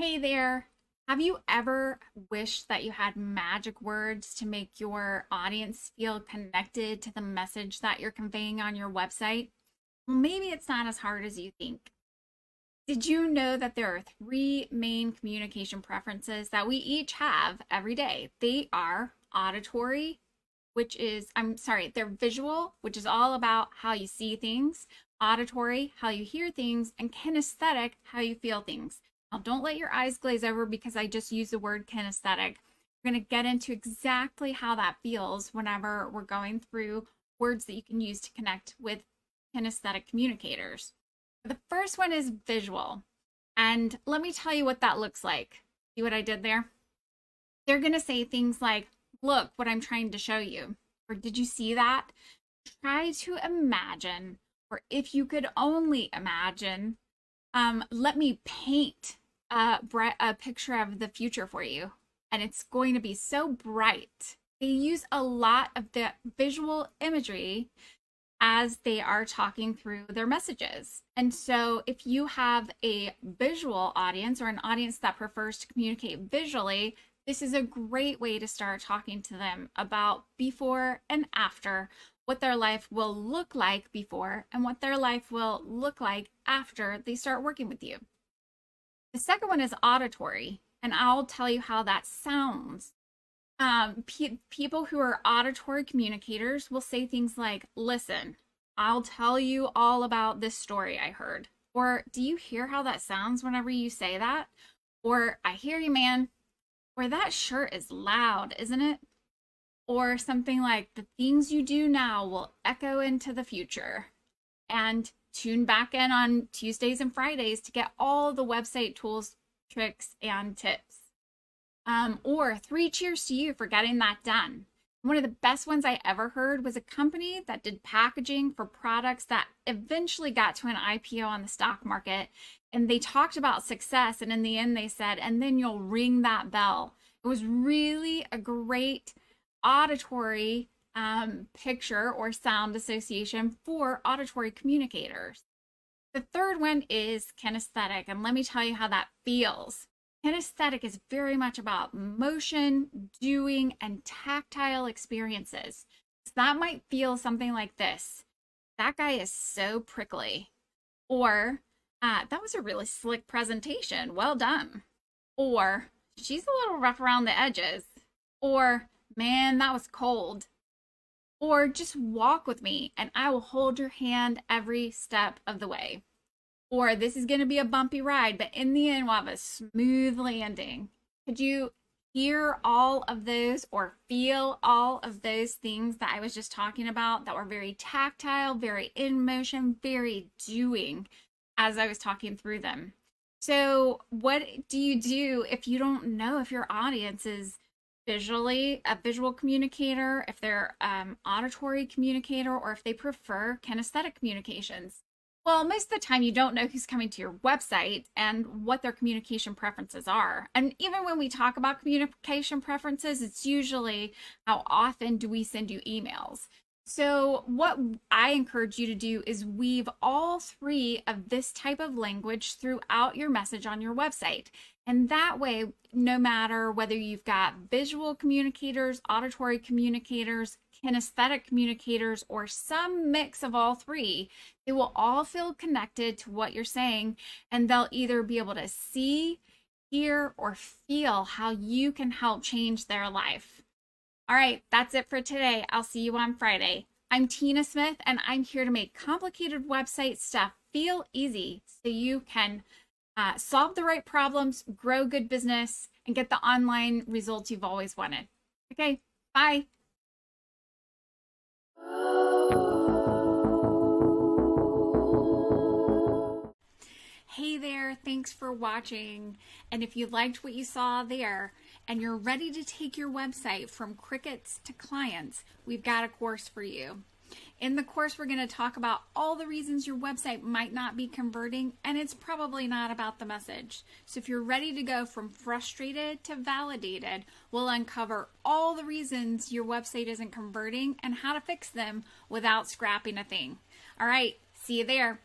Hey there. Have you ever wished that you had magic words to make your audience feel connected to the message that you're conveying on your website? Well, maybe it's not as hard as you think. Did you know that there are three main communication preferences that we each have every day? They are auditory, they're visual, which is all about how you see things, auditory, how you hear things, and kinesthetic, how you feel things. Now, don't let your eyes glaze over because I just used the word kinesthetic. We're going to get into exactly how that feels whenever we're going through words that you can use to connect with kinesthetic communicators. The first one is visual. And let me tell you what that looks like. See what I did there? They're going to say things like, look what I'm trying to show you. Or did you see that? Try to imagine, or if you could only imagine, let me paint a picture of the future for you. And it's going to be so bright. They use a lot of the visual imagery as they are talking through their messages. And so if you have a visual audience or an audience that prefers to communicate visually, this is a great way to start talking to them about before and after, what their life will look like before and what their life will look like after they start working with you. The second one is auditory, and I'll tell you how that sounds. People who are auditory communicators will say things like, listen, I'll tell you all about this story I heard. Or, do you hear how that sounds whenever you say that? Or, I hear you, man. Or, that shirt is loud, isn't it? Or something like, the things you do now will echo into the future. And tune back in on Tuesdays and Fridays to get all the website tools, tricks, and tips. Or 3 cheers to you for getting that done. One of the best ones I ever heard was a company that did packaging for products that eventually got to an IPO on the stock market. And they talked about success. And in the end, they said, and then you'll ring that bell. It was really a great auditory picture or sound association for auditory communicators. The third one is kinesthetic. And let me tell you how that feels. Kinesthetic is very much about motion, doing, and tactile experiences. So that might feel something like this. That guy is so prickly. Or, that was a really slick presentation. Well done. Or, she's a little rough around the edges. Or, man, that was cold. Or, just walk with me and I will hold your hand every step of the way. Or this is going to be a bumpy ride, but in the end, we'll have a smooth landing. Could you hear all of those or feel all of those things that I was just talking about that were very tactile, very in motion, very doing as I was talking through them? So what do you do if you don't know if your audience is visually a visual communicator, if they're auditory communicator, or if they prefer kinesthetic communications? Well, most of the time you don't know who's coming to your website and what their communication preferences are. And even when we talk about communication preferences, it's usually how often do we send you emails. So what I encourage you to do is weave all three of this type of language throughout your message on your website. And that way, no matter whether you've got visual communicators, auditory communicators, kinesthetic communicators, or some mix of all three, they will all feel connected to what you're saying, and they'll either be able to see, hear, or feel how you can help change their life. All right, that's it for today. I'll see you on Friday. I'm Tina Smith, and I'm here to make complicated website stuff feel easy so you can solve the right problems, grow good business, and get the online results you've always wanted. Okay, bye. Hey there, thanks for watching. And if you liked what you saw there and you're ready to take your website from crickets to clients, we've got a course for you. In the course, we're going to talk about all the reasons your website might not be converting, and it's probably not about the message. So if you're ready to go from frustrated to validated, we'll uncover all the reasons your website isn't converting and how to fix them without scrapping a thing. All right, see you there.